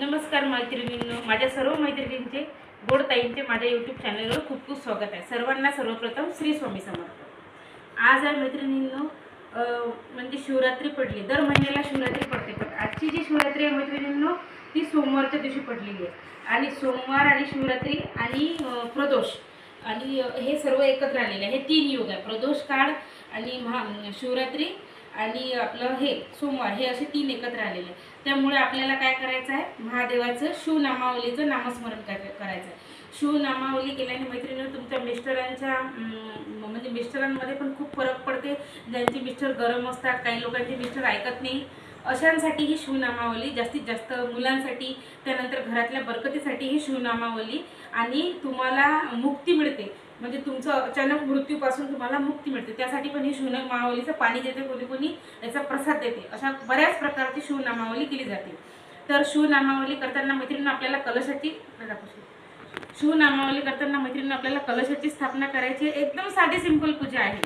नमस्कार मैत्रिणींनो, माझ्या सर्व मैत्रिणींचे गोड ताईंचे माझ्या यूट्यूब चॅनलवर खूप खूप स्वागत आहे। सर्वांना सर्वप्रथम श्री स्वामी समर्थ। आज आहे मैत्रिणींनो, म्हणजे शिवरात्री पडली। दर महिन्याला शिवरात्री पडते, पण आजची जी शिवरात्री आहे मैत्रिणींनो ती सोमवारच्या दिवशी पडलेली आहे। आणि सोमवार आणि शिवरात्री आणि प्रदोष आणि हे सर्व एकत्र आलेले आहे। हे तीन योग आहे, प्रदोष काळ आणि शिवरात्री आणि आपलं हे सोमवार, हे असे तीन एकत्र आलेले आहे। त्यामुळे आपल्याला काय करायचं आहे, महादेवाचं शिवनामावलीचं नामस्मरण करायचं आहे। शिवनामावली केल्याने मैत्रिणींनो तुमच्या मिस्टरांच्या म्हणजे मिस्टरांमध्ये पण खूप फरक पडते। ज्यांचे मिस्टर गरम असतात, काही लोकांचे मिस्टर ऐकत नाही, अशांसाठी ही शिवनामावली जास्तीत जास्त, मुलांसाठी, त्यानंतर घरातल्या बरकतीसाठी ही शिवनामावली। आणि तुम्हाला मुक्ती मिळते, म्हणजे तुमचं अचानक मृत्यूपासून तुम्हाला मुक्ती मिळते, त्यासाठी पण ही शिवनामावलीचं पाणी देते, कोणी कोणी याचा प्रसाद देते। अशा बऱ्याच प्रकारची शिवनामावली केली जाते। तर शिवनामावली करताना मैत्रिणींनो आपल्याला आपल्याला कलशाची स्थापना करायची। एकदम साधी सिंपल पूजा आहे।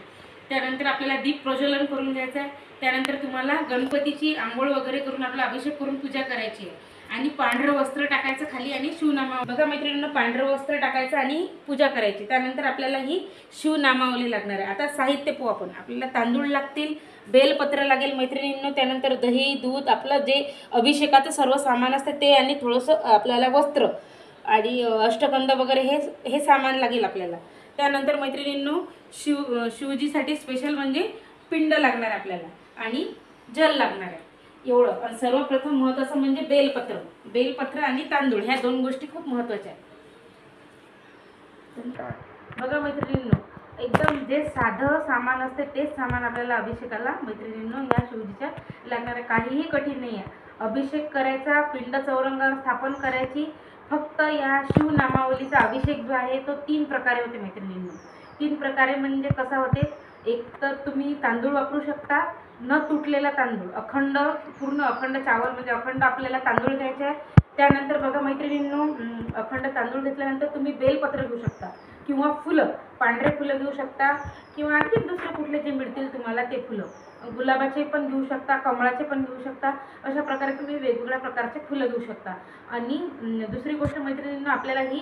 त्यानंतर आपल्याला दीप प्रज्वलन करून घ्यायचं आहे। त्यानंतर तुम्हाला गणपतीची आंघोळ वगैरे करून आपला अभिषेक करून पूजा करायची आहे। आणि पांढरं वस्त्र टाकायचं खाली आणि शिवनामावली, बघा मैत्रिणींनो, पांढरं वस्त्र टाकायचं आणि पूजा करायची। त्यानंतर आपल्याला ही शिवनामावली लागणार आहे। आता साहित्य पाहू आपण। आपल्याला तांदूळ लागतील, बेलपत्र लागेल मैत्रिणींनो, त्यानंतर दही, दूध, आपलं जे अभिषेकाचं सर्व सामान असतं ते, आणि थोडंसं आपल्याला वस्त्र आणि अष्टगंध वगैरे हे सामान लागेल आपल्याला। त्यानंतर मैत्रिणींनो शिवजीसाठी स्पेशल म्हणजे पिंड लागणार आपल्याला आणि जल लागणार आहे, एवढं। आणि सर्वप्रथम महत्त्वाचं म्हणजे बेलपत्र आणि तांदूळ, ह्या दोन गोष्टी खूप महत्त्वाच्या आहेत। बघा मैत्रिणींनो, एकदम जे साधं सामान असते तेच सामान आपल्याला अभिषेकाला मैत्रिणींनो या शिवजीच्या लागणार आहे। काहीही कठीण नाही आहे। अभिषेक करायचा, पिंड चौरंगावर स्थापन करायची। फक्त या शिवनामावलीचा अभिषेक जो आहे तो 3 प्रकारे होते मैत्रिणींनो। 3 प्रकारे म्हणजे कसा होते, एक तर तुम्ही तांदूळ वापरू शकता, न तुटलेला तांदूळ, अखंड, पूर्ण अखंड चावल म्हणजे अखंड आपल्याला तांदूळ घ्यायचे आहे। त्यानंतर बघा मैत्रिणींनो, अखंड तांदूळ घेतल्यानंतर तुम्ही बेलपत्र घेऊ शकता, किंवा फुलं, पांढरे फुलं घेऊ शकता, किंवा आणखी दुसरे कुठले जे मिळतील तुम्हाला ते फुलं, गुलाबाचे पण घेऊ शकता, कमळाचे पण घेऊ शकता। अशा प्रकारे तुम्ही वेगवेगळ्या प्रकारचे फुलं घेऊ शकता। आणि दुसरी गोष्ट मैत्रिणींनो, आपल्याला ही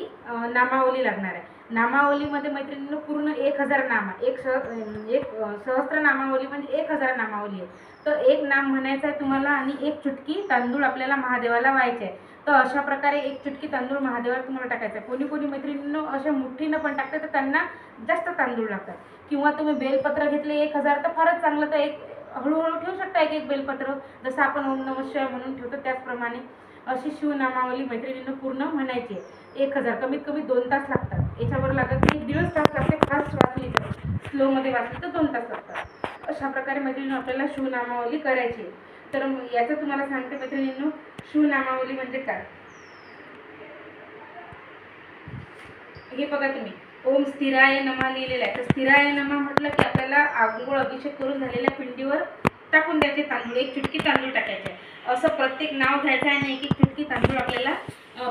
नामावली लागणार आहे। नामावलीमध्ये मैत्रिणींनो पूर्ण 1000 नाम, एक सहस्त्र नामावली म्हणजे 1000 नामावली आहे। तर एक नाम म्हणायचं आहे तुम्हाला, आणि एक चुटकी तांदूळ आपल्याला महादेवाला व्हायचे आहे। तर अशा प्रकारे एक चुटकी तांदूळ महादेवाला तुम्हाला टाकायचं आहे। कोणी कोणी मैत्रिणींनो अशा मुठ्ठीनं पण टाकतात, तर त्यांना जास्त तांदूळ लागतात। किंवा तुम्ही बेलपत्र घेतले 1000 तर फारच चांगलं, तर एक हळूहळू ठेवू शकता, एक बेलपत्र, जसं आपण ओम नमः शिवाय म्हणून ठेवतो त्याचप्रमाणे अशी शिवनामावली मैत्रिणींनो पूर्ण म्हणायची आहे। 1000, कमीत कमी 2 तास लागतात, याच्यावर लागत नाही, 1.5 तास लागते। फास्ट वाचली तर, स्लोमध्ये वाचली तर 2 तास लागतात। अशा प्रकारे मैत्रिणींनो आपल्याला शिवनामावली करायची आहे। तर याचं तुम्हाला सांगते मैत्रिणींनो, शिवनामावली म्हणजे काय। हे बघा तुम्ही, ओम स्थिराय नमः लिहिलेलं आहे। तर स्थिराय नमः म्हटलं की आपल्याला आंघोळ अभिषेक करून झालेल्या पिंडीवर टाकून द्यायचे तांदूळ, एक चुटकी तांदूळ टाकायचे। असं प्रत्येक नाव घ्यायचं आहे, नाही की चुटकी तांदूळ आपल्याला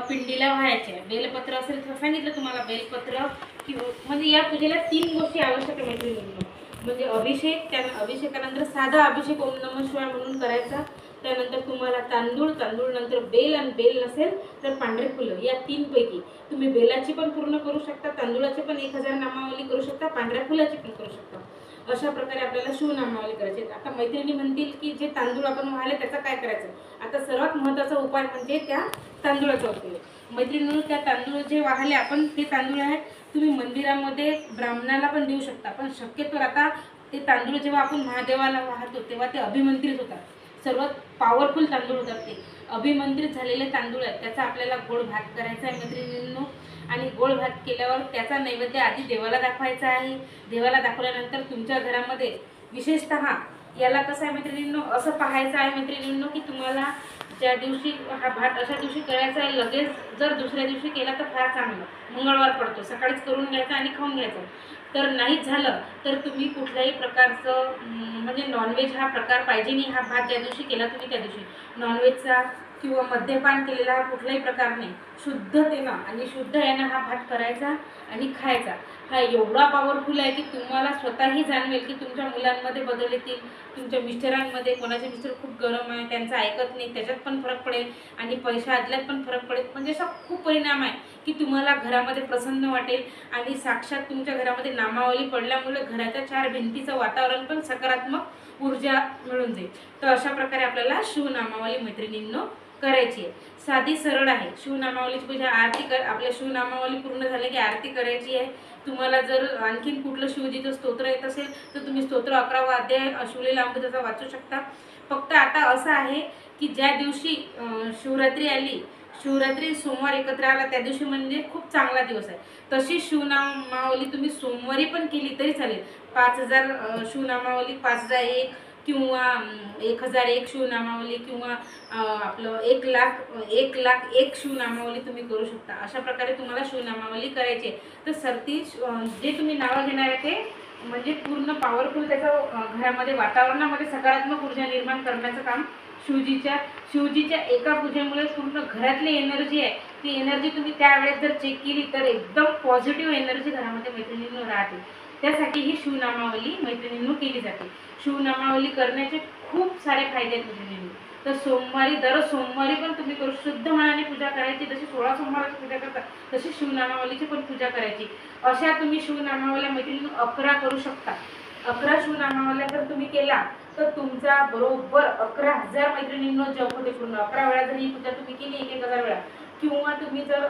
पिंडीला व्हायचे आहे। बेलपत्र असेल तर सांगितलं तुम्हाला, बेलपत्र, किंवा म्हणजे या पूजेला 3 गोष्टी आवश्यक आहे मैत्रिणींनो, म्हणजे अभिषेक, त्या अभिषेकानंतर साधा अभिषेक ओम नमः शिवाय म्हणून करायचा। त्यानंतर तुम्हाला तांदूळ नंतर बेल, आणि बेल नसेल तर पांढरे फुलं, या 3 पैकी तुम्ही बेलाची पण पूर्ण करू शकता, तांदूळाची पण 1000 नामावली करू शकता, पांढऱ्या फुलाची पण करू शकता। अशा प्रकारे आपल्याला शिवनामावली करायची। आता मैत्रिणी म्हणतील की जे तांदूळ आपण वाहले त्याचं काय करायचं। आता सर्वात महत्त्वाचा उपाय म्हणजे त्या तांदूळाचा उपयोग। मैत्रिणींनो, त्या तांदूळ जे वाहले आपण ते तांदूळ आहे, तुम्ही मंदिरामध्ये ब्राह्मणाला पण देऊ शकता, पण शक्यतो आता ते तांदूळ जेव्हा आपण महादेवाला वाहतो तेव्हा ते अभिमंत्रित होतात, सर्वात पॉवरफुल तांदूळ होतात ते, अभिमंत्रित झालेले तांदूळ आहेत। त्याचा आपल्याला गोड भात करायचा आहे मैत्रिणींनो, आणि गोड भात केल्यावर त्याचा नैवेद्य आधी देवाला दाखवायचा आहे। देवाला दाखवल्यानंतर तुमच्या घरामध्ये विशेषतः याला कसं आहे मैत्रिणींनो, असं पाहायचं आहे मैत्रिणींनो की तुम्हाला ज्या दिवशी हा भात अशा दिवशी करायचा आहे, लगेच जर दुसऱ्या दिवशी केला तर फार चांगलं, मंगळवार पडतो, सकाळीच करून घ्यायचं आणि खाऊन घ्यायचं। तर नाहीच झालं तर तुम्ही कुठल्याही प्रकारचं म्हणजे नॉनव्हेज हा प्रकार पाहिजे नाही। हा भात ज्या दिवशी केला तुम्ही त्या दिवशी नॉनव्हेजचा किंवा मद्यपान केलेला कुठलाही प्रकार नाही, शुद्धतेनं आणि शुद्ध यानं हा भात करायचा आणि खायचा। हा एवढा पॉवरफुल आहे की तुम्हाला स्वतःही जाणवेल की तुमच्या मुलांमध्ये बदल येतील, तुमच्या मिस्टरांमध्ये. कोणाचे मिस्टर खूप गरम आहे, त्यांचं ऐकत नाही, त्याच्यात पण फरक पडेल आणि पैसा आदल्यात पण फरक पडेल. म्हणजे असा खूप परिणाम आहे की तुम्हाला घरामध्ये प्रसन्न वाटेल आणि साक्षात तुमच्या घरामध्ये नामावली पडल्यामुळे घराच्या 4 भिंतीचं वातावरण पण सकारात्मक ऊर्जा मिळून जाईल. तर अशा प्रकारे आपल्याला शिवनामावली मैत्रिणींनो करायची आहे. साधी सरळ आहे. शिवनामावलीची पूजा आरती आपल्या शिवनामावली पूर्ण झाली की आरती करायची आहे. तुम्हाला जर आणखीन कुठलं शिवजीचं स्तोत्र येत असेल तर तुम्ही स्तोत्र 11वा अध्याय शिवलेला अमृताचा वाचू शकता. फक्त आता असं आहे की ज्या दिवशी शिवरात्री आली, शिवरात्री सोमवार एकत्र आला त्या दिवशी म्हणजे खूप चांगला दिवस आहे. तशी शिवनामावली तुम्ही सोमवारी पण केली तरी चालेल. 5000 शिवनामावली, 5001 किंवा 1001 शिवनामावली किंवा आपलं 1,00,000 शिवनामावली तुम्ही करू शकता. अशा प्रकारे तुम्हाला शिवनामावली करायची. तर सरती जे तुम्ही नावं घेणार आहे ते म्हणजे पूर्ण पॉवरफुल त्याचं घरामध्ये वातावरणामध्ये सकारात्मक ऊर्जा निर्माण करण्याचं काम शिवजीच्या एका पूजेमुळे पूर्ण घरातली एनर्जी आहे ती एनर्जी तुम्ही त्यावेळेस जर चेक केली तर एकदम पॉझिटिव्ह एनर्जी घरामध्ये मैत्रिणींनो राहते. त्यासाठी ही शिवनामावली मैत्रिणींनो केली जाते. शिवनामावली करण्याचे खूप सारे फायदे आहेत मैत्रिणींनो. तर दर सोमवारी पण तुम्ही करू, शुद्ध मनाने पूजा करायची. जशी 16 सोमवाराची पूजा करता तशी शिवनामावलीची पण पूजा करायची. अशा तुम्ही शिवनामावल्या मैत्रिणींनो 11 करू शकता. 11 शिवनामावल्या जर तुम्ही केला तर तुमचा बरोबर 11,000 मैत्रिणींनो जप होते पूर्ण. 11 वेळा जर ही पूजा तुम्ही केली 1,000 वेळा किंवा तुम्ही जर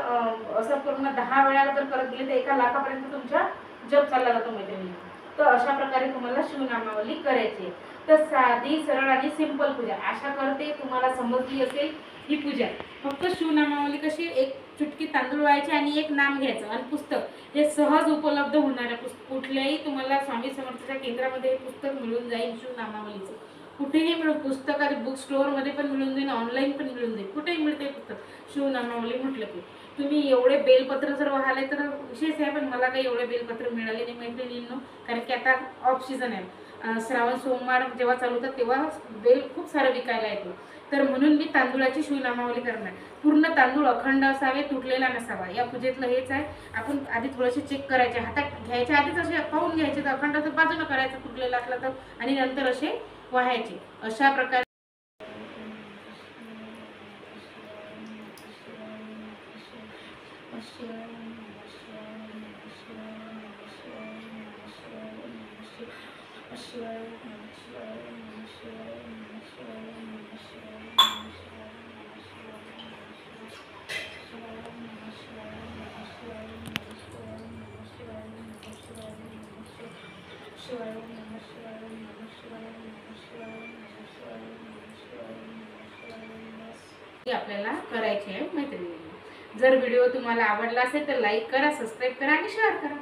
असं पूर्ण 10 वेळा जर करत गेले तर 1,00,000पर्यंत तुमचा जप चालला जातो मैत्रिणींनो. तर अशा प्रकारे तुम्हाला शिवनामावली करायची. तर साधी सरळ आणि सिंपल पूजा आशा करते तुम्हाला समजली असेल ही पूजा. फक्त शिवनामावली कशी एक चुटकी तांदूळ व्हायची आणि एक नाम घ्यायचं आणि पुस्तक हे सहज उपलब्ध होणाऱ्या कुठल्याही तुम्हाला स्वामी समर्थाच्या केंद्रामध्ये हे पुस्तक मिळून जाईल. शिवनामावलीचं कुठेही मिळून पुस्तक आणि बुक स्टोअरमध्ये पण मिळून जाईल, ऑनलाईन पण मिळून जाईल, कुठेही मिळते पुस्तक शिवनामावली म्हटलं की. तुम्ही एवढे बेलपत्र जर वाहले तर विशेष आहे, पण मला काही एवढे बेलपत्र मिळाले नाही मैत्रिणींनो, कारण की आता ऑफ सीझन आहे. श्रावण सोमवार जेव्हा चालू होतात तेव्हा बेल खूप सारं विकायला येतो. तर म्हणून मी तांदूळाची शिवनामावली करणार. पूर्ण तांदूळ अखंड असावे, तुटलेला नसावा. या पूजेतलं हेच आहे. आपण आधी थोडेसे चेक करायचे, हातात घ्यायचे आधीच असे पाहून घ्यायचे, तर अखंड तर बाजूला करायचं तुटलेला असला तर, आणि नंतर असे वाहायचे. अशा प्रकारे आपल्याला करायचे आहे मैत्रिणींनो. जर व्हिडिओ तुम्हाला आवडला असेल तर लाईक करा, सबस्क्राईब करा आणि शेअर करा.